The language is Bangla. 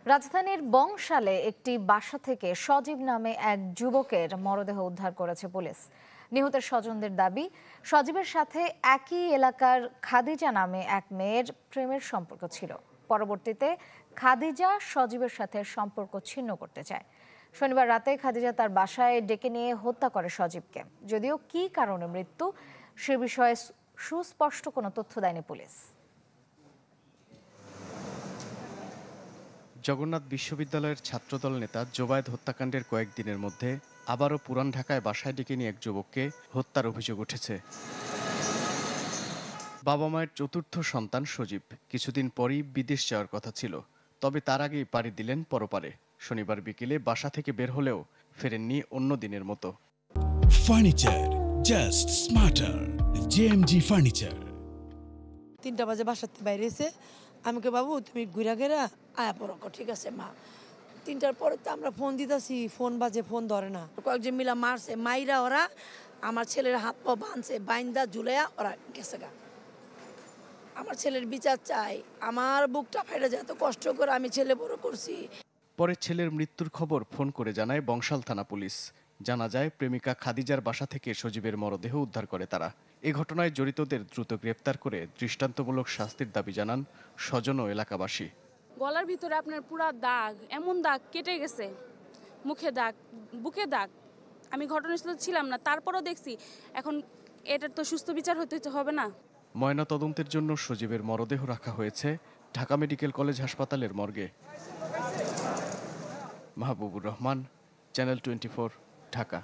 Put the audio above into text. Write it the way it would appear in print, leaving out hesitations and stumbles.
রাজধানীর বংশালে একটি বাসা থেকে সজীব নামে এক যুবকের মরদেহ উদ্ধার করেছে পুলিশ। নিহতের স্বজনদের দাবি, সজীবের সাথে একই এলাকার খাদিজা নামে এক মেয়ের প্রেমের সম্পর্ক ছিল। পরবর্তীতে খাদিজা সজীবের সাথে সম্পর্ক ছিন্ন করতে চায়। শনিবার রাতে খাদিজা তার বাসায় ডেকে নিয়ে হত্যা করে সজীবকে। যদিও কী কারণে মৃত্যু সে বিষয়ে সুস্পষ্ট কোনো তথ্য দেয়নি পুলিশ। জগন্নাথ বিশ্ববিদ্যালয়ের ছাত্রদল নেতা জোবায়েদ হত্যাকাণ্ডের কয়েকদিনের মধ্যে আবারও পুরান ঢাকায় বাসায় ডেকে নিয়ে এক যুবককে হত্যার অভিযোগ উঠেছে। বাবা মায়ের চতুর্থ সন্তান সজীব কিছুদিন পরই বিদেশ যাওয়ার কথা ছিল, তবে তার আগেই পাড়ি দিলেন পরপারে। শনিবার বিকেলে বাসা থেকে বের হলেও ফেরেননি অন্য দিনের মতো। Furniture just smarter, JMG furniture. 3টা বাজে বাসাতে বাইরে এসে আমি কে বাবু তুমি ঘুরা ঘেরা আয়া পড়ো, ঠিক আছে মা। 3টার পরে তো আমরা ফোন দিতেছি, ফোন বাজে, ফোন ধরে না। কয়েকজন মিলা মারছে, মাইরা ওরা আমার ছেলের হাত পা বাঁধছে, বাইন্দা ঝুলাইয়া ওরা গেছে গা। আমার ছেলের বিচার চাই, আমার বুকটা ফাইটা যায়, এত কষ্ট করে আমি ছেলে বড় করছি। পরে ছেলের মৃত্যুর খবর ফোন করে জানায় বংশাল থানা পুলিশ। জানা যায় প্রেমিকা খাদিজার বাসা থেকে সজীবের মরদেহ উদ্ধার করে তারা। এ ঘটনায় জড়িতদের দ্রুত গ্রেপ্তার করে দৃষ্টান্তমূলক শাস্তির দাবি জানান স্বজন ও এলাকাবাসী। গলার ভিতরে আপনার পুরা দাগ, এমন দাগ কেটে গেছে, মুখে দাগ, বুকে দাগ। আমি ঘটনাস্থলে ছিলাম না, তারপরও দেখছি। এখন এটার তো সুস্থ বিচার হতে হবে না? ময়না তদন্তের জন্য সজীবের মরদেহ রাখা হয়েছে ঢাকা মেডিকেল কলেজ হাসপাতালের মর্গে। মাহবুবুর রহমান, চ্যানেল 24, ঢাকা।